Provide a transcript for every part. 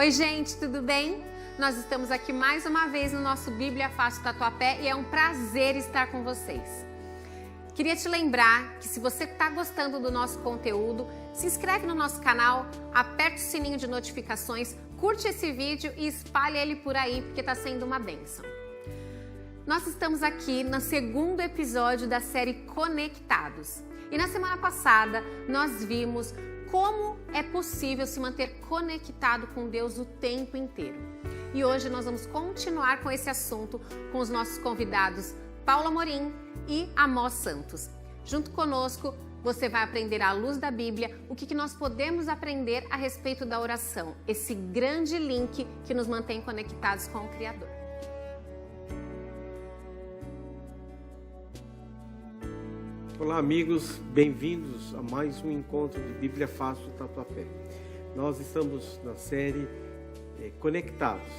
Oi gente, tudo bem? Nós estamos aqui mais uma vez no nosso Bíblia Fácil Tatuapé e é um prazer estar com vocês. Queria te lembrar que se você está gostando do nosso conteúdo, se inscreve no nosso canal, aperta o sininho de notificações, curte esse vídeo e espalhe ele por aí porque está sendo uma bênção. Nós estamos aqui no segundo episódio da série Conectados e na semana passada nós vimos como é possível se manter conectado com Deus o tempo inteiro. E hoje nós vamos continuar com esse assunto com os nossos convidados Paulo Amorim e Amós Santos. Junto conosco, você vai aprender à luz da Bíblia o que nós podemos aprender a respeito da oração, esse grande link que nos mantém conectados com o Criador. Olá amigos, bem-vindos a mais um encontro de Bíblia Fácil Tatuapé. Nós estamos na série Conectados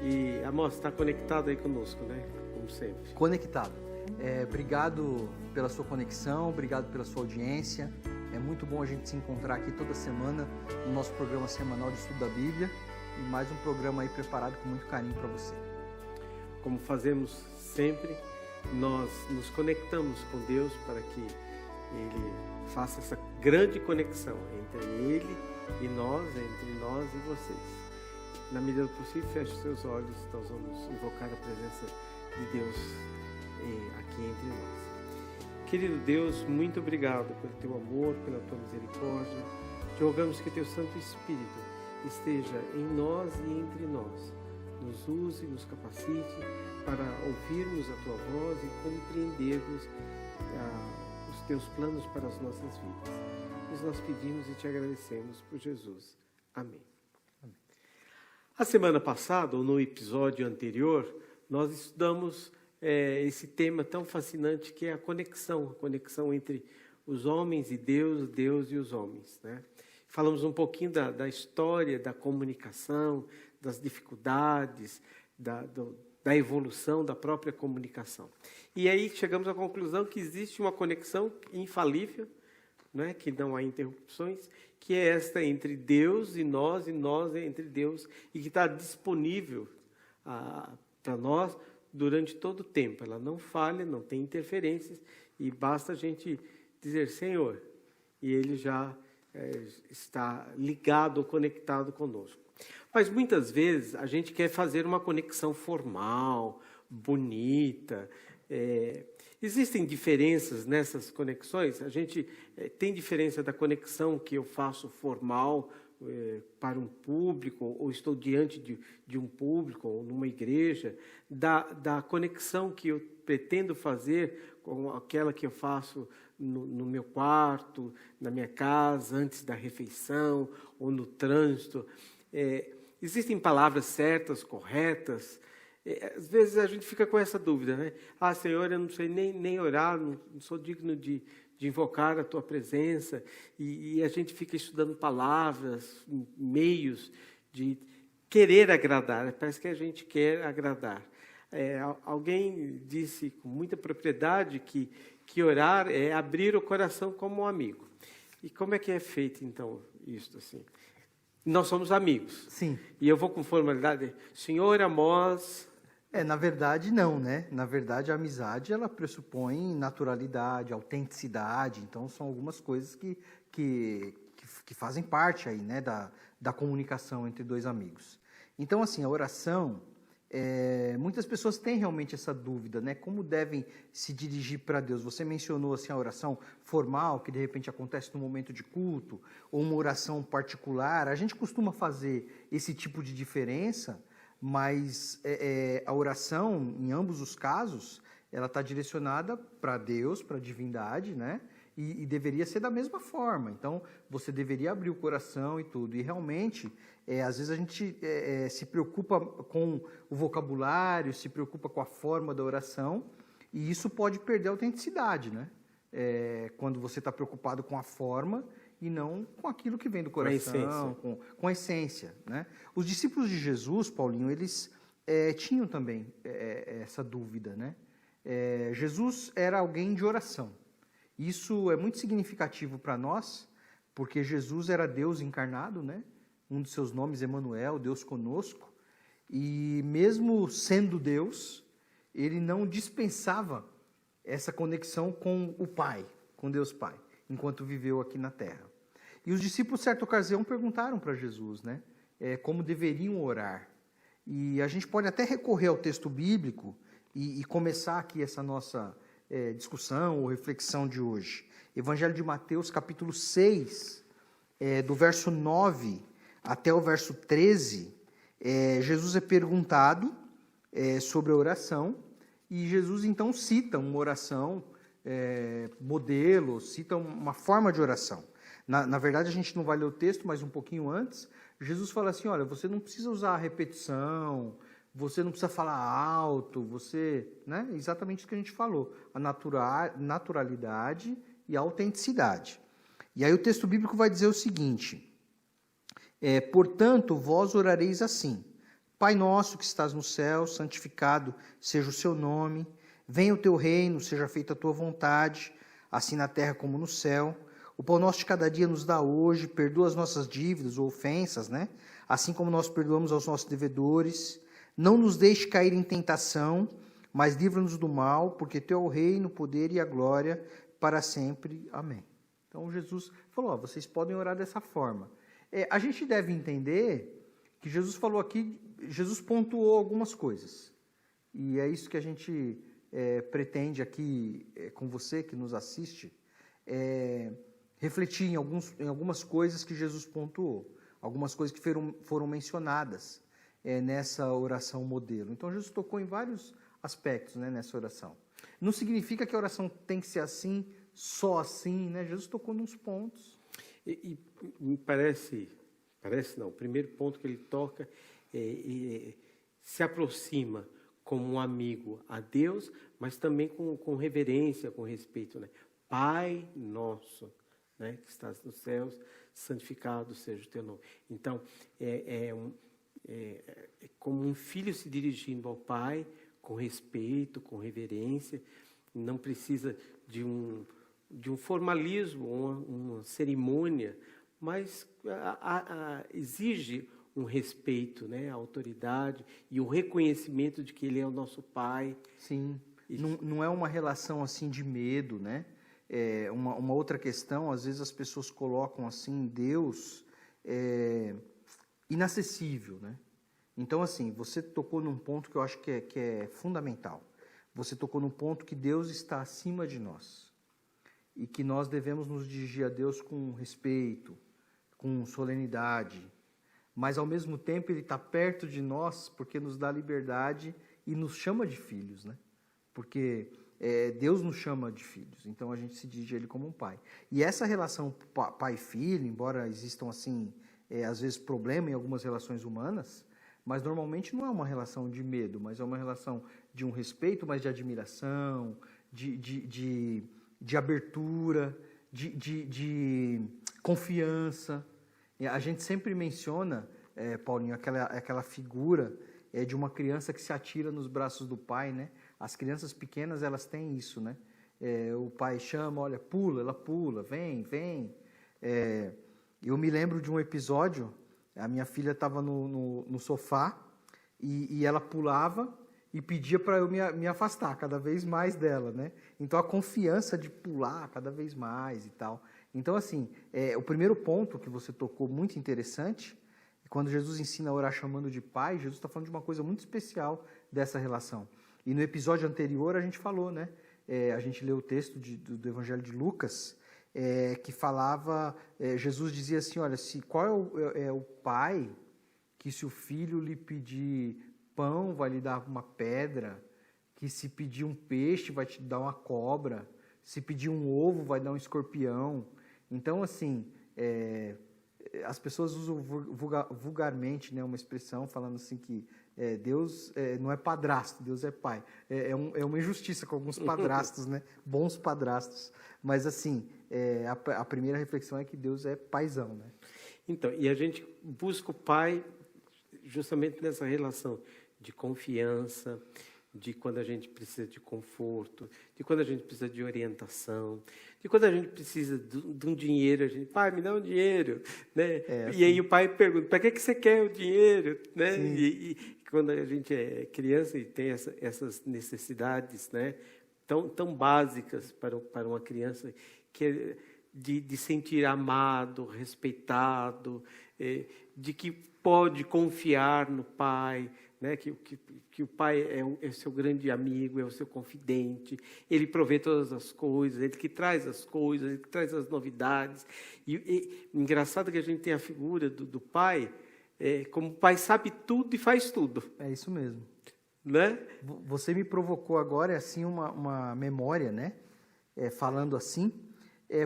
e Amós está conectado aí conosco, né? Como sempre. Conectado. Obrigado pela sua conexão, obrigado pela sua audiência. É muito bom a gente se encontrar aqui toda semana no nosso programa semanal de estudo da Bíblia e mais um programa aí preparado com muito carinho para você. Como fazemos sempre, nós nos conectamos com Deus para que Ele faça essa grande conexão entre Ele e nós, entre nós e vocês. Na medida do possível, feche os seus olhos, nós vamos invocar a presença de Deus aqui entre nós. Querido Deus, muito obrigado pelo Teu amor, pela Tua misericórdia. Te rogamos que Teu Santo Espírito esteja em nós e entre nós. Nos use, nos capacite para ouvirmos a Tua voz e compreendermos os Teus planos para as nossas vidas. Isso nós pedimos e Te agradecemos por Jesus. Amém. A semana passada, ou no episódio anterior, nós estudamos esse tema tão fascinante que é a conexão entre os homens e Deus, Deus e os homens, né? Falamos um pouquinho da história da comunicação, das dificuldades, da evolução da própria comunicação. E aí chegamos à conclusão que existe uma conexão infalível, né, que não há interrupções, que é esta entre Deus e nós entre Deus, e que está disponível para nós durante todo o tempo. Ela não falha, não tem interferências, e basta a gente dizer Senhor, e Ele já está ligado ou conectado conosco. Mas muitas vezes a gente quer fazer uma conexão formal, bonita. Existem diferenças nessas conexões. A gente tem diferença da conexão que eu faço formal para um público, ou estou diante de um público, ou numa igreja, da conexão que eu pretendo fazer com aquela que eu faço no meu quarto, na minha casa, antes da refeição, ou no trânsito. Existem palavras certas, corretas. Às vezes a gente fica com essa dúvida, né? Senhor, eu não sei nem orar, não sou digno de invocar a Tua presença. E a gente fica estudando palavras, meios de querer agradar. Parece que a gente quer agradar. Alguém disse com muita propriedade que orar é abrir o coração como um amigo. E como é que é feito, então, isso assim? Nós somos amigos. Sim. E eu vou com formalidade. Senhor Amós... Na verdade, não, né? Na verdade, a amizade, ela pressupõe naturalidade, autenticidade. Então, são algumas coisas que fazem parte aí, né, da comunicação entre dois amigos. Então, assim, a oração... muitas pessoas têm realmente essa dúvida, né? Como devem se dirigir para Deus? Você mencionou assim, a oração formal, que de repente acontece no momento de culto, ou uma oração particular. A gente costuma fazer esse tipo de diferença, mas a oração, em ambos os casos, ela está direcionada para Deus, para a divindade, né? E deveria ser da mesma forma. Então, você deveria abrir o coração e tudo. E realmente, às vezes a gente se preocupa com o vocabulário, se preocupa com a forma da oração, e isso pode perder a autenticidade, né? Quando você está preocupado com a forma e não com aquilo que vem do coração, com a essência, né? Os discípulos de Jesus, Paulinho, eles tinham também essa dúvida, né? Jesus era alguém de oração. Isso é muito significativo para nós, porque Jesus era Deus encarnado, né? um dos seus nomes, Emanuel, Deus conosco, e mesmo sendo Deus, ele não dispensava essa conexão com o Pai, com Deus Pai, enquanto viveu aqui na terra. E os discípulos, certa ocasião, perguntaram para Jesus, né, como deveriam orar. E a gente pode até recorrer ao texto bíblico e começar aqui essa nossa discussão ou reflexão de hoje. Evangelho de Mateus, capítulo 6, do verso 9 até o verso 13, Jesus é perguntado sobre a oração, e Jesus então cita uma oração modelo, cita uma forma de oração. Na verdade, a gente não vai ler o texto, mas um pouquinho antes, Jesus fala assim, olha, você não precisa usar a repetição, você não precisa falar alto, né? Exatamente isso que a gente falou, a naturalidade e a autenticidade. E aí o texto bíblico vai dizer o seguinte, portanto, vós orareis assim, Pai nosso que estás no céu, santificado seja o seu nome, venha o teu reino, seja feita a tua vontade, assim na terra como no céu. O pão nosso de cada dia nos dá hoje, perdoa as nossas dívidas ou ofensas, né? Assim como nós perdoamos aos nossos devedores. Não nos deixe cair em tentação, mas livra-nos do mal, porque teu é o reino, o poder e a glória para sempre. Amém. Então Jesus falou, vocês podem orar dessa forma. A gente deve entender que Jesus falou aqui, Jesus pontuou algumas coisas. E é isso que a gente pretende aqui com você que nos assiste, refletir em algumas coisas que Jesus pontuou, algumas coisas que foram mencionadas nessa oração modelo. Então, Jesus tocou em vários aspectos, né, nessa oração. Não significa que a oração tem que ser assim, só assim, né? Jesus tocou nos pontos. E me parece não, o primeiro ponto que ele toca se aproxima como um amigo a Deus, mas também com reverência, com respeito, né? Pai nosso, né, que estás nos céus, santificado seja o teu nome. Então, é como um filho se dirigindo ao pai, com respeito, com reverência, não precisa de um formalismo, uma cerimônia, mas exige um respeito, né, à autoridade e o reconhecimento de que ele é o nosso pai. Sim, não é uma relação assim de medo, né? Uma outra questão, às vezes as pessoas colocam assim Deus inacessível, né? Então, assim, você tocou num ponto que eu acho que é fundamental. Você tocou num ponto que Deus está acima de nós e que nós devemos nos dirigir a Deus com respeito, com solenidade, mas ao mesmo tempo Ele está perto de nós porque nos dá liberdade e nos chama de filhos, né? Porque Deus nos chama de filhos, então a gente se dirige a Ele como um pai. E essa relação pai-filho, embora existam assim, às vezes problemas em algumas relações humanas, mas normalmente não é uma relação de medo, mas é uma relação de um respeito, mas de admiração, de abertura, de confiança. A gente sempre menciona, Paulinho, aquela figura de uma criança que se atira nos braços do pai, né? As crianças pequenas, elas têm isso, né? O pai chama, olha, pula, ela pula, vem. Eu me lembro de um episódio, a minha filha estava no sofá e ela pulava e pedia para eu me afastar cada vez mais dela, né? Então, a confiança de pular cada vez mais e tal. Então, assim, o primeiro ponto que você tocou, muito interessante, quando Jesus ensina a orar chamando de pai, Jesus está falando de uma coisa muito especial dessa relação. E no episódio anterior a gente falou, né? A gente leu o texto do Evangelho de Lucas, que falava, Jesus dizia assim, olha, qual é o pai que se o filho lhe pedir pão vai lhe dar uma pedra, que se pedir um peixe vai te dar uma cobra, se pedir um ovo vai dar um escorpião. Então, assim, as pessoas usam vulgarmente, né, uma expressão falando assim que Deus não é padrasto, Deus é pai. É uma injustiça com alguns padrastos, né? Bons padrastos. Mas, assim, a primeira reflexão é que Deus é paizão, né? Então, e a gente busca o pai justamente nessa relação de confiança, de quando a gente precisa de conforto, de quando a gente precisa de orientação, de quando a gente precisa de um dinheiro, a gente, pai, me dá um dinheiro, né? E aí o pai pergunta, para que você quer o dinheiro, né? E quando a gente é criança e tem essas necessidades, né, tão básicas para uma criança, que é de sentir amado, respeitado, de que pode confiar no pai, né, que o pai é seu grande amigo, é o seu confidente, ele provê todas as coisas, ele que traz as coisas, ele que traz as novidades. E engraçado que a gente tem a figura do pai, como o pai sabe tudo e faz tudo. É isso mesmo. Né? Você me provocou agora assim uma memória, né? Falando assim,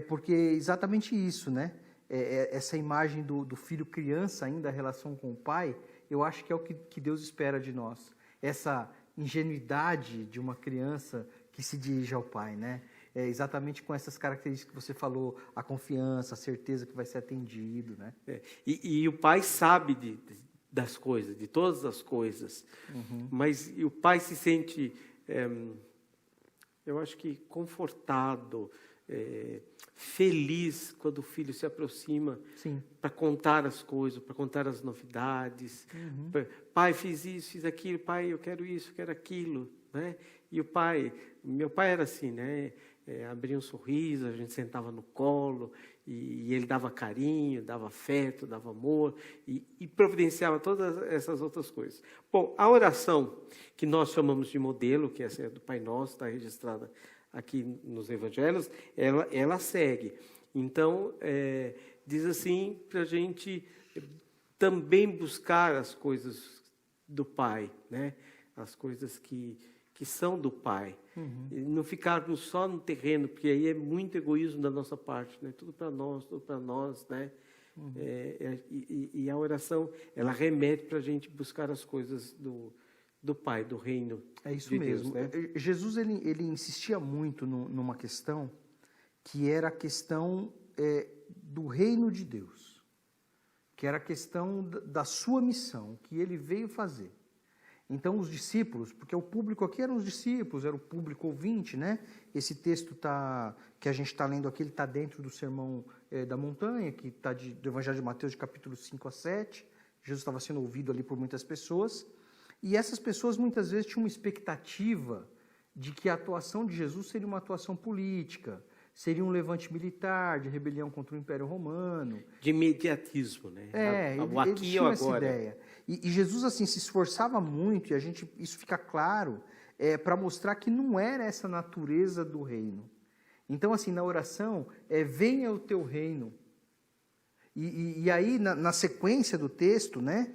porque é exatamente isso, né? Essa imagem do filho criança ainda, a relação com o pai, eu acho que é o que Deus espera de nós. Essa ingenuidade de uma criança que se dirige ao pai, né? Exatamente com essas características que você falou, a confiança, a certeza que vai ser atendido, né? E o pai sabe das coisas, de todas as coisas, mas o pai se sente, eu acho que confortado, feliz quando o filho se aproxima para contar as coisas, para contar as novidades. Pai, fiz isso, fiz aquilo, pai, eu quero isso, eu quero aquilo, né? E meu pai era assim, né? Abria um sorriso, a gente sentava no colo e ele dava carinho, dava afeto, dava amor e providenciava todas essas outras coisas. Bom, a oração que nós chamamos de modelo, que essa é do Pai Nosso, está registrada aqui nos Evangelhos, ela segue. Então, diz assim para a gente também buscar as coisas do Pai, né? As coisas que são do Pai. E não ficarmos só no terreno, porque aí é muito egoísmo da nossa parte, né? Tudo para nós, né? E a oração, ela remete para a gente buscar as coisas do Pai, do reino. É isso de mesmo. Deus, né? Jesus ele insistia muito numa questão que era a questão do reino de Deus, que era a questão da sua missão, que ele veio fazer. Então, os discípulos, porque o público aqui eram os discípulos, era o público ouvinte, né? Esse texto que a gente está lendo aqui, ele está dentro do Sermão da Montanha, que está do Evangelho de Mateus, de capítulo 5 a 7. Jesus estava sendo ouvido ali por muitas pessoas. E essas pessoas, muitas vezes, tinham uma expectativa de que a atuação de Jesus seria uma atuação política, seria um levante militar, de rebelião contra o Império Romano. De imediatismo, né? O Eles aqui e tinham o essa agora. ideia. E Jesus assim se esforçava muito, e isso fica claro, para mostrar que não era essa natureza do reino. Então, assim, na oração, venha o teu reino. E aí, na sequência do texto, né,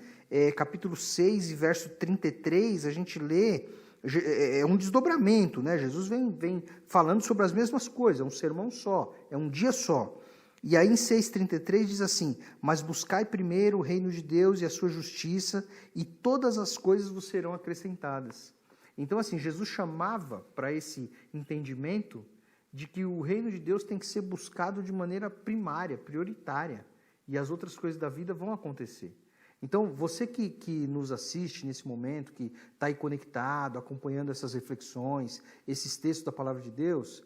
capítulo 6 e verso 33, a gente lê, é um desdobramento, né? Jesus vem falando sobre as mesmas coisas, é um sermão só, é um dia só. E aí em 6,33 diz assim, mas buscai primeiro o reino de Deus e a sua justiça, e todas as coisas vos serão acrescentadas. Então, assim, Jesus chamava para esse entendimento de que o reino de Deus tem que ser buscado de maneira primária, prioritária, e as outras coisas da vida vão acontecer. Então, você que nos assiste nesse momento, que está aí conectado, acompanhando essas reflexões, esses textos da Palavra de Deus,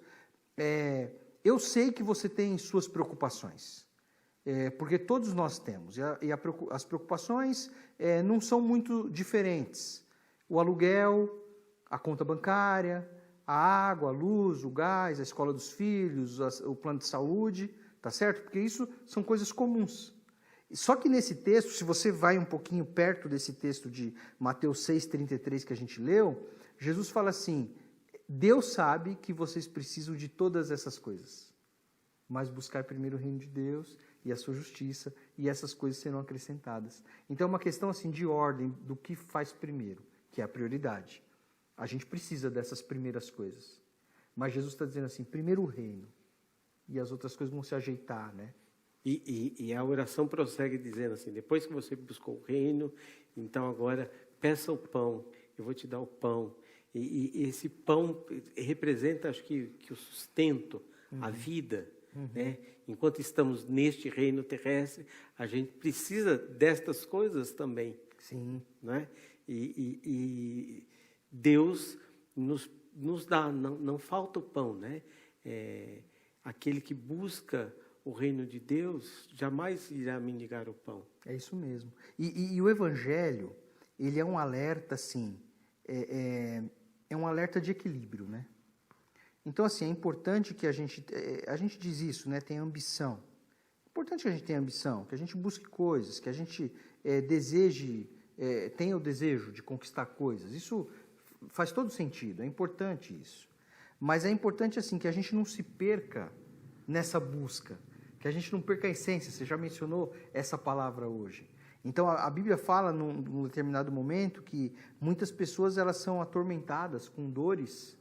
eu sei que você tem suas preocupações, porque todos nós temos, as preocupações não são muito diferentes. O aluguel, a conta bancária, a água, a luz, o gás, a escola dos filhos, o plano de saúde, tá certo? Porque isso são coisas comuns. Só que nesse texto, se você vai um pouquinho perto desse texto de Mateus 6,33 que a gente leu, Jesus fala assim, Deus sabe que vocês precisam de todas essas coisas, mas buscar primeiro o reino de Deus e a sua justiça, e essas coisas serão acrescentadas. Então é uma questão assim de ordem do que faz primeiro, que é a prioridade. A gente precisa dessas primeiras coisas, mas Jesus está dizendo assim, primeiro o reino, e as outras coisas vão se ajeitar, né? E a oração prossegue dizendo assim, depois que você buscou o reino, então agora peça o pão, eu vou te dar o pão. E esse pão representa, acho que o sustento, a vida. Né? Enquanto estamos neste reino terrestre, a gente precisa destas coisas também. Sim. Né? E Deus nos dá, não falta o pão, né? Aquele que busca o reino de Deus jamais irá mendigar o pão. É isso mesmo. E o Evangelho, ele é um alerta, assim, é um alerta de equilíbrio, né? Então, assim, é importante que a gente diz isso, né? Tem ambição. É importante que a gente tenha ambição, que a gente busque coisas, que a gente tenha o desejo de conquistar coisas. Isso faz todo sentido, é importante isso. Mas é importante, assim, que a gente não se perca nessa busca, que a gente não perca a essência. Você já mencionou essa palavra hoje. Então, a Bíblia fala, num determinado momento, que muitas pessoas elas são atormentadas com dores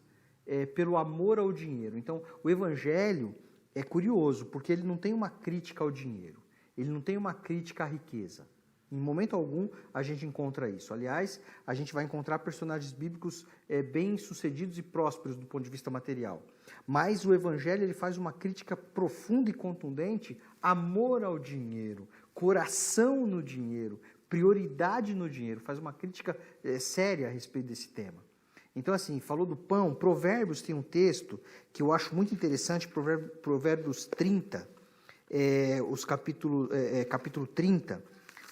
pelo amor ao dinheiro. Então, o Evangelho é curioso, porque ele não tem uma crítica ao dinheiro, ele não tem uma crítica à riqueza. Em momento algum, a gente encontra isso. Aliás, a gente vai encontrar personagens bíblicos bem-sucedidos e prósperos do ponto de vista material. Mas o Evangelho ele faz uma crítica profunda e contundente, amor ao dinheiro, coração no dinheiro, prioridade no dinheiro. Faz uma crítica séria a respeito desse tema. Então, assim, falou do pão. Provérbios tem um texto que eu acho muito interessante, Provérbios 30, capítulo 30,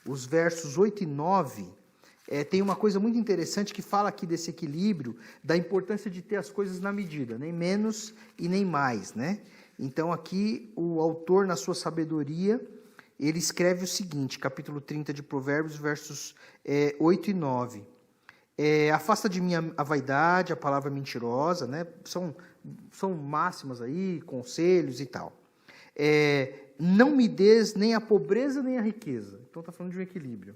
os versos 8 e 9, tem uma coisa muito interessante que fala aqui desse equilíbrio, da importância de ter as coisas na medida, nem menos e nem mais, né? Então, aqui, o autor, na sua sabedoria, ele escreve o seguinte, capítulo 30 de Provérbios, versos 8 e 9. Afasta de mim a vaidade, a palavra mentirosa, né? São máximas aí, conselhos e tal. Não me des nem a pobreza nem a riqueza. Então está falando de um equilíbrio.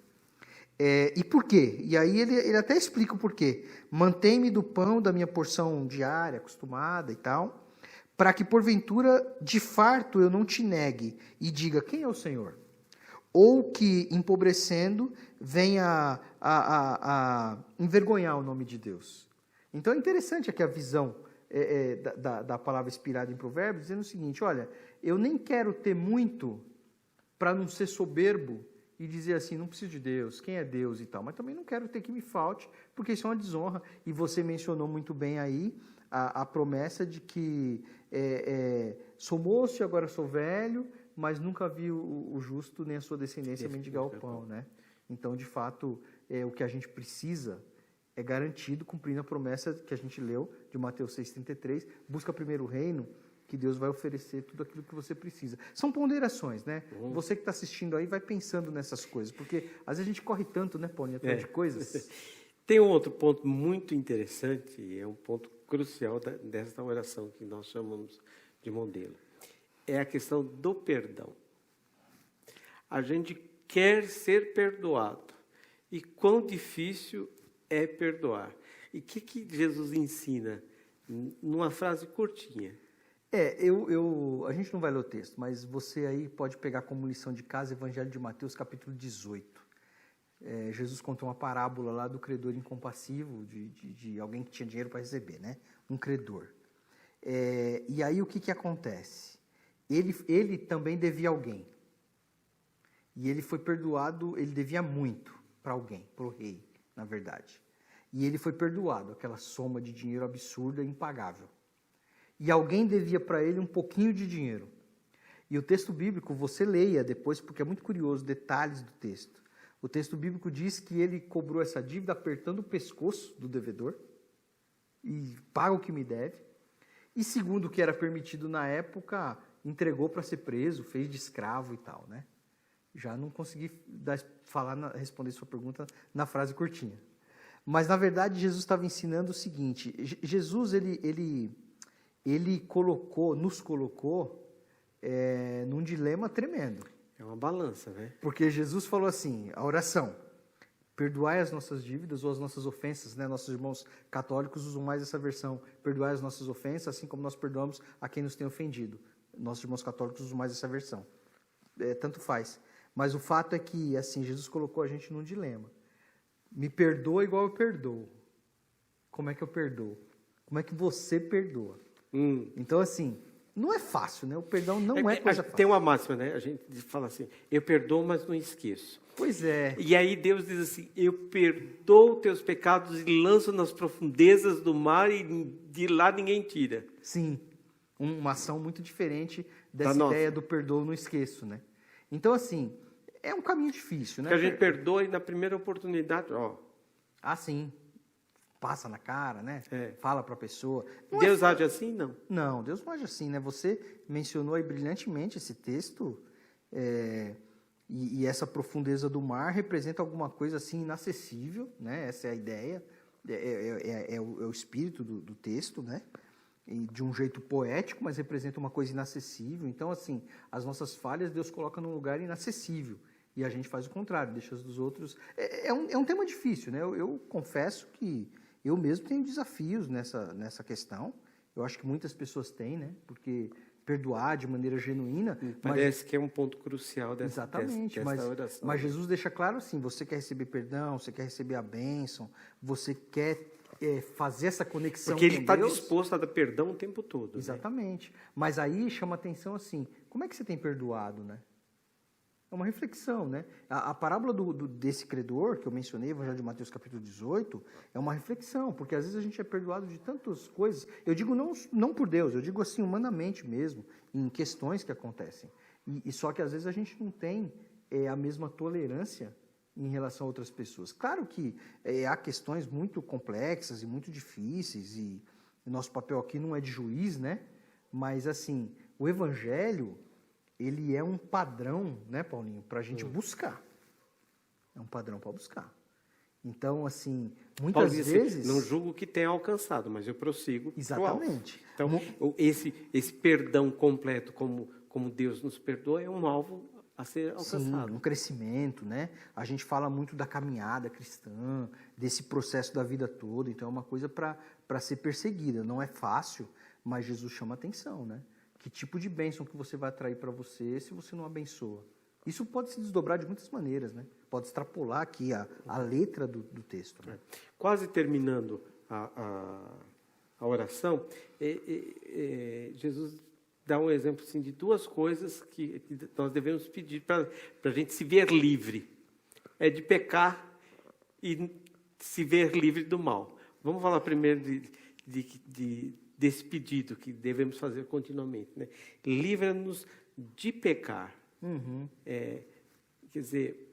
E por quê? E aí ele até explica o porquê. Mantém-me do pão da minha porção diária, acostumada e tal, para que porventura de farto eu não te negue e diga, quem é o Senhor? Ou que, empobrecendo, venha a envergonhar o nome de Deus. Então é interessante aqui a visão da palavra inspirada em Provérbios, dizendo o seguinte, olha, eu nem quero ter muito para não ser soberbo e dizer assim, não preciso de Deus, quem é Deus e tal, mas também não quero ter que me falte, porque isso é uma desonra. E você mencionou muito bem aí a promessa de que sou moço e agora sou velho, mas nunca vi o justo nem a sua descendência mendigar o pão, né? Então, de fato, o que a gente precisa é garantido cumprindo a promessa que a gente leu de Mateus 6,33, busca primeiro o reino, que Deus vai oferecer tudo aquilo que você precisa. São ponderações, né? Você que está assistindo aí vai pensando nessas coisas, porque às vezes a gente corre tanto, né, Paulinho, atrás de coisas. Tem um outro ponto muito interessante, e é um ponto crucial desta oração que nós chamamos de modelo. É a questão do perdão. A gente quer ser perdoado. E quão difícil é perdoar. E o que Jesus ensina? Numa frase curtinha. A gente não vai ler o texto, mas você aí pode pegar como lição de casa Evangelho de Mateus, capítulo 18. Jesus contou uma parábola lá do credor incompassivo, de alguém que tinha dinheiro para receber, né? Um credor. E aí o que acontece? Ele também devia alguém. E ele foi perdoado, ele devia muito para alguém, para o rei, na verdade. E ele foi perdoado, aquela soma de dinheiro absurda e impagável. E alguém devia para ele um pouquinho de dinheiro. E o texto bíblico, você leia depois, porque é muito curioso, detalhes do texto. O texto bíblico diz que ele cobrou essa dívida apertando o pescoço do devedor e paga o que me deve. E segundo o que era permitido na época, entregou para ser preso, fez de escravo e tal, né? Já não consegui responder sua pergunta na frase curtinha. Mas, na verdade, Jesus estava ensinando o seguinte. Jesus, ele nos colocou num dilema tremendo. É uma balança, né? Porque Jesus falou assim, a oração, perdoai as nossas dívidas ou as nossas ofensas, né? Nossos irmãos católicos usam mais essa versão, perdoai as nossas ofensas, assim como nós perdoamos a quem nos tem ofendido. Nossos irmãos católicos usam mais essa versão. Tanto faz. Mas o fato é que, assim, Jesus colocou a gente num dilema. Me perdoa igual eu perdoo. Como é que eu perdoo? Como é que você perdoa? Então, assim, não é fácil, né? O perdão não é coisa fácil. Tem uma máxima, né? A gente fala assim, eu perdoo, mas não esqueço. Pois é. E aí Deus diz assim, eu perdoo teus pecados e lanço nas profundezas do mar e de lá ninguém tira. Sim, uma ação muito diferente dessa ideia do perdoo, não esqueço, né? Então, assim, é um caminho difícil, né? Porque a gente perdoa e na primeira oportunidade, ó. Ah, sim. Passa na cara, né? É. Fala para a pessoa. Deus age assim? Não. Não, Deus não age assim, né? Você mencionou aí brilhantemente esse texto, e essa profundeza do mar representa alguma coisa assim inacessível, né? Essa é a ideia, é o espírito do texto, né? E de um jeito poético, mas representa uma coisa inacessível. Então, assim, as nossas falhas Deus coloca num lugar inacessível. E a gente faz o contrário, deixa as dos outros. É um tema difícil, né? Eu confesso que eu mesmo tenho desafios nessa questão. Eu acho que muitas pessoas têm, né? Porque perdoar de maneira genuína... Parece que é um ponto crucial dessa oração. Mas Jesus deixa claro assim, você quer receber perdão, você quer receber a bênção, você quer fazer essa conexão com Deus... Porque ele está disposto a dar perdão o tempo todo. Exatamente. Né? Mas aí chama atenção assim, como é que você tem perdoado, né? É uma reflexão, né? A parábola desse credor, que eu mencionei, Evangelho de Mateus capítulo 18, é uma reflexão, porque às vezes a gente é perdoado de tantas coisas. Eu digo não por Deus, eu digo assim humanamente mesmo, em questões que acontecem. E só que às vezes a gente não tem a mesma tolerância em relação a outras pessoas. Claro que há questões muito complexas e muito difíceis, e nosso papel aqui não é de juiz, né? Mas assim, o Evangelho... ele é um padrão, né, Paulinho, para a gente buscar. É um padrão para buscar. Então, assim, muitas Paulinho, vezes... Não julgo que tenha alcançado, mas eu prossigo. Exatamente. Então, esse perdão completo, como Deus nos perdoa, é um alvo a ser alcançado. Sim, um crescimento, né? A gente fala muito da caminhada cristã, desse processo da vida toda, então é uma coisa para ser perseguida. Não é fácil, mas Jesus chama atenção, né? Que tipo de bênção que você vai atrair para você se você não abençoa? Isso pode se desdobrar de muitas maneiras, né? Pode extrapolar aqui a letra do texto. Né? Quase terminando a oração, Jesus dá um exemplo assim, de duas coisas que nós devemos pedir para a gente se ver livre. É de pecar e se ver livre do mal. Vamos falar primeiro desse pedido que devemos fazer continuamente, né? Livra-nos de pecar. Uhum. Quer dizer,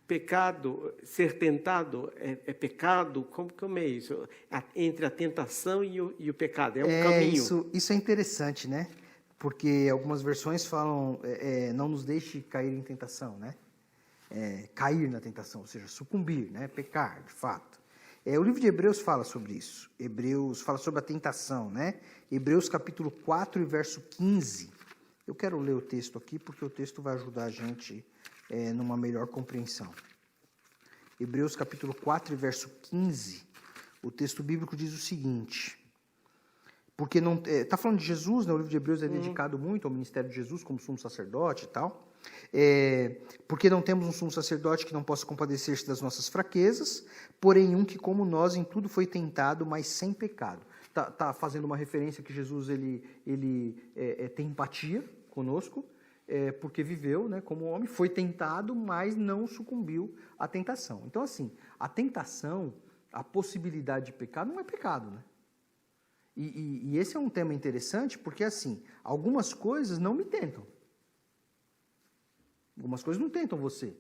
pecado, ser tentado é pecado? Como é isso? Entre a tentação e o pecado, é um caminho. Isso é interessante, né? Porque algumas versões falam, não nos deixe cair em tentação, né? Cair na tentação, ou seja, sucumbir, né? Pecar, de fato. O livro de Hebreus fala sobre isso. Hebreus fala sobre a tentação, né? Hebreus capítulo 4 e verso 15. Eu quero ler o texto aqui, porque o texto vai ajudar a gente numa melhor compreensão. Hebreus capítulo 4 e verso 15. O texto bíblico diz o seguinte. Porque não... Está falando de Jesus, né? O livro de Hebreus é dedicado muito ao ministério de Jesus como sumo sacerdote e tal. Porque não temos um sumo sacerdote que não possa compadecer-se das nossas fraquezas, porém um que como nós em tudo foi tentado, mas sem pecado. Tá fazendo uma referência que Jesus ele tem empatia conosco, porque viveu, né, como homem, foi tentado, mas não sucumbiu à tentação. Então assim, a tentação, a possibilidade de pecar não é pecado, né? E esse é um tema interessante, porque assim, algumas coisas não me tentam. Algumas coisas não tentam você.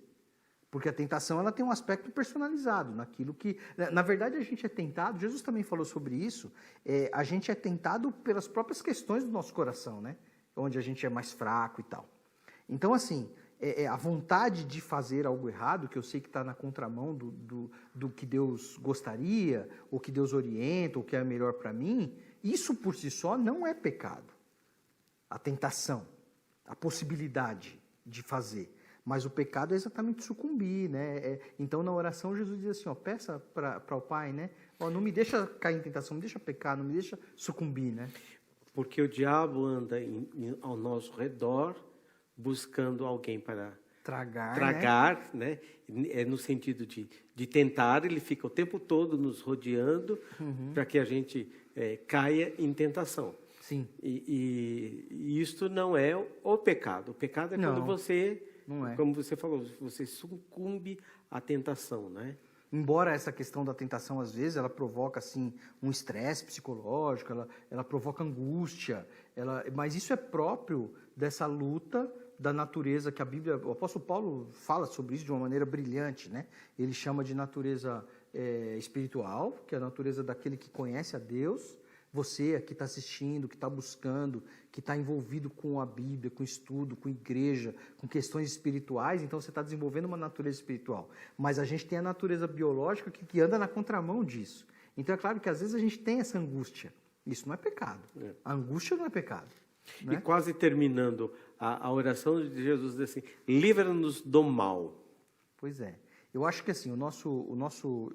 Porque a tentação ela tem um aspecto personalizado naquilo que... Na verdade, a gente é tentado, Jesus também falou sobre isso, a gente é tentado pelas próprias questões do nosso coração, né? Onde a gente é mais fraco e tal. Então, assim, a vontade de fazer algo errado, que eu sei que está na contramão do que Deus gostaria, ou que Deus orienta, ou que é melhor para mim, isso por si só não é pecado. A tentação, a possibilidade de fazer. Mas o pecado é exatamente sucumbir, né? Então, na oração, Jesus diz assim, peça para o Pai, né? Não me deixa cair em tentação, não me deixa pecar, não me deixa sucumbir, né? Porque o diabo anda ao nosso redor, buscando alguém para tragar, né? No sentido de tentar, ele fica o tempo todo nos rodeando para que a gente caia em tentação. Sim. E isto não é o pecado. O pecado é quando Não, você, não é. como você falou, você sucumbe à tentação, né? Embora essa questão da tentação, às vezes, ela provoca assim, um estresse psicológico, ela provoca angústia, mas isso é próprio dessa luta da natureza que a Bíblia... O apóstolo Paulo fala sobre isso de uma maneira brilhante, né? Ele chama de natureza espiritual, que é a natureza daquele que conhece a Deus. Você que está assistindo, que está buscando, que está envolvido com a Bíblia, com estudo, com igreja, com questões espirituais, então você está desenvolvendo uma natureza espiritual. Mas a gente tem a natureza biológica que anda na contramão disso. Então é claro que às vezes a gente tem essa angústia. Isso não é pecado. A angústia não é pecado. Né? E quase terminando, a oração de Jesus diz assim, livra-nos do mal. Pois é. Eu acho que assim,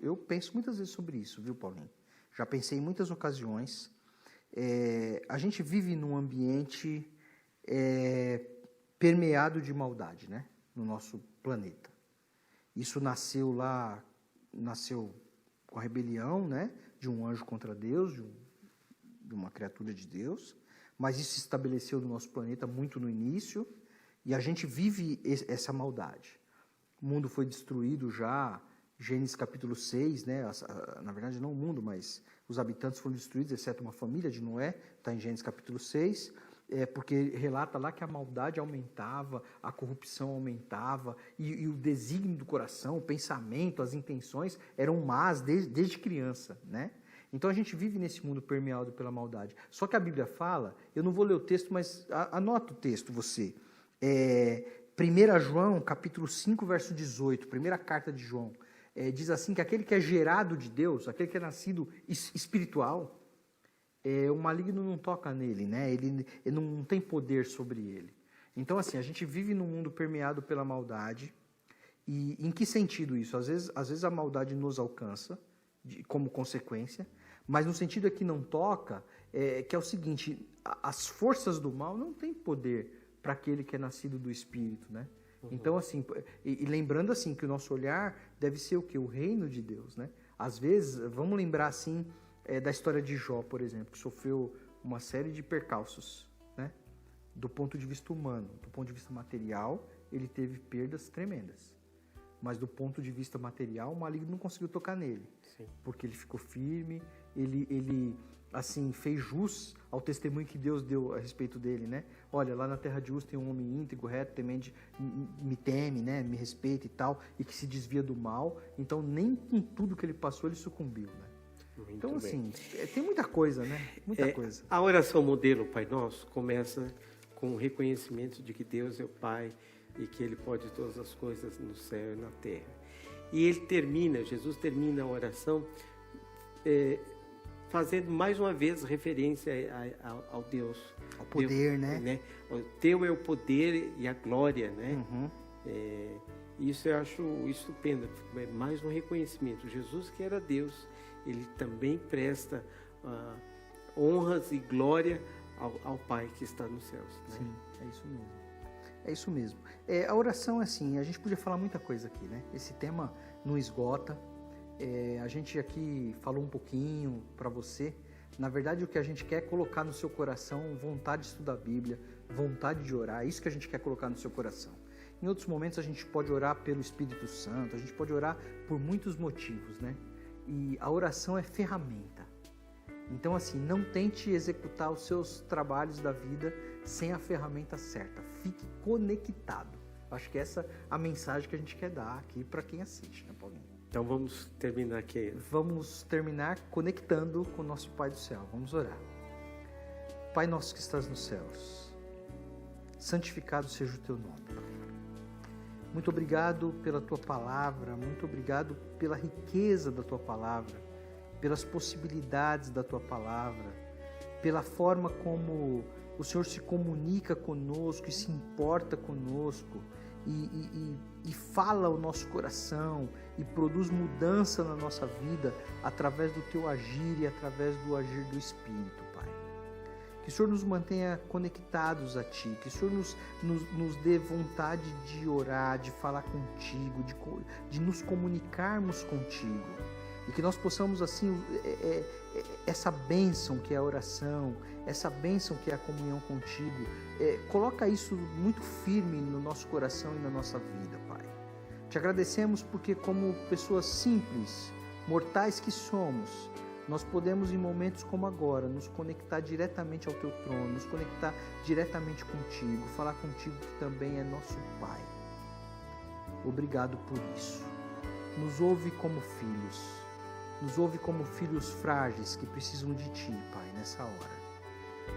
eu penso muitas vezes sobre isso, viu, Paulinho? Já pensei em muitas ocasiões. A gente vive num ambiente permeado de maldade, né? No nosso planeta. Isso nasceu com a rebelião, né? De um anjo contra Deus, de uma criatura de Deus. Mas isso se estabeleceu no nosso planeta muito no início. E a gente vive essa maldade. O mundo foi destruído já... Gênesis capítulo 6, né? Na verdade não o mundo, mas os habitantes foram destruídos, exceto uma família de Noé, está em Gênesis capítulo 6, porque relata lá que a maldade aumentava, a corrupção aumentava, e o desígnio do coração, o pensamento, as intenções eram más desde criança, né? Então a gente vive nesse mundo permeado pela maldade. Só que a Bíblia fala, eu não vou ler o texto, mas anota o texto você. 1 João capítulo 5, verso 18, primeira carta de João, diz assim que aquele que é gerado de Deus, aquele que é nascido espiritual, o maligno não toca nele, né? Ele não tem poder sobre ele. Então, assim, a gente vive num mundo permeado pela maldade. E em que sentido isso? Às vezes a maldade nos alcança como consequência, mas no sentido que não toca, que é o seguinte, as forças do mal não têm poder para aquele que é nascido do Espírito, né? Então, assim, e lembrando assim que o nosso olhar deve ser o quê? O reino de Deus, né? Às vezes, vamos lembrar assim da história de Jó, por exemplo, que sofreu uma série de percalços, né? Do ponto de vista humano, do ponto de vista material, ele teve perdas tremendas. Mas do ponto de vista material, o maligno não conseguiu tocar nele. Sim. Porque ele ficou firme, ele assim, fez jus ao testemunho que Deus deu a respeito dele, né? Olha, lá na terra de Uz tem um homem íntegro, reto, temente, me teme, né? Me respeita e tal, e que se desvia do mal. Então, nem com tudo que ele passou, ele sucumbiu, né? Muito então, assim, tem muita coisa, né? Muita coisa. A oração modelo, Pai Nosso, começa com o reconhecimento de que Deus é o Pai e que Ele pode todas as coisas no céu e na terra. E Jesus termina a oração fazendo mais uma vez referência ao Deus. Ao poder, Deus, né? O teu é o poder e a glória, né? Uhum. Isso eu acho estupendo, mais um reconhecimento. Jesus, que era Deus, ele também presta honras e glória ao Pai que está nos céus. Né? Sim, é isso mesmo. É isso mesmo. A oração, assim, a gente podia falar muita coisa aqui, né? Esse tema não esgota. A gente aqui falou um pouquinho para você. Na verdade, o que a gente quer é colocar no seu coração vontade de estudar a Bíblia, vontade de orar. É isso que a gente quer colocar no seu coração. Em outros momentos, a gente pode orar pelo Espírito Santo, a gente pode orar por muitos motivos, né? E a oração é ferramenta. Então, assim, não tente executar os seus trabalhos da vida sem a ferramenta certa. Fique conectado. Acho que essa é a mensagem que a gente quer dar aqui para quem assiste, né, Paulinho? Então vamos terminar aqui. Vamos terminar conectando com o nosso Pai do céu. Vamos orar. Pai nosso que estás nos céus, santificado seja o teu nome. Muito obrigado pela tua palavra, muito obrigado pela riqueza da tua palavra, pelas possibilidades da tua palavra, pela forma como o Senhor se comunica conosco e se importa conosco e fala ao nosso coração e produz mudança na nossa vida através do teu agir e através do agir do Espírito, Pai. Que o Senhor nos mantenha conectados a Ti, que o Senhor nos dê vontade de orar, de falar contigo, de nos comunicarmos contigo. E que nós possamos, assim, essa bênção que é a oração, essa bênção que é a comunhão contigo, coloca isso muito firme no nosso coração e na nossa vida, Pai. Te agradecemos porque, como pessoas simples, mortais que somos, nós podemos, em momentos como agora, nos conectar diretamente ao Teu trono, nos conectar diretamente contigo, falar contigo que também é nosso Pai. Obrigado por isso. Nos ouve como filhos. Nos ouve como filhos frágeis que precisam de Ti, Pai, nessa hora.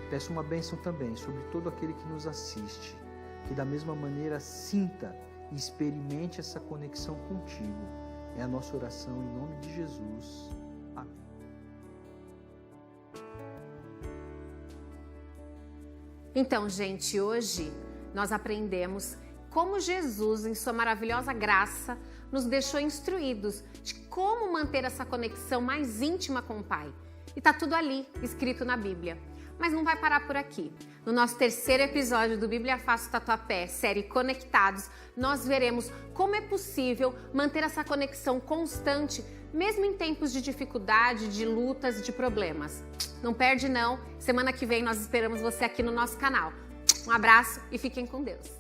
Peço uma bênção também sobre todo aquele que nos assiste, que da mesma maneira sinta e experimente essa conexão contigo. É a nossa oração em nome de Jesus. Amém. Então, gente, hoje nós aprendemos como Jesus, em sua maravilhosa graça, nos deixou instruídos de como manter essa conexão mais íntima com o Pai. E tá tudo ali, escrito na Bíblia. Mas não vai parar por aqui. No nosso terceiro episódio do Bíblia Fácil Tatuapé, série Conectados, nós veremos como é possível manter essa conexão constante, mesmo em tempos de dificuldade, de lutas, de problemas. Não perde não, semana que vem nós esperamos você aqui no nosso canal. Um abraço e fiquem com Deus.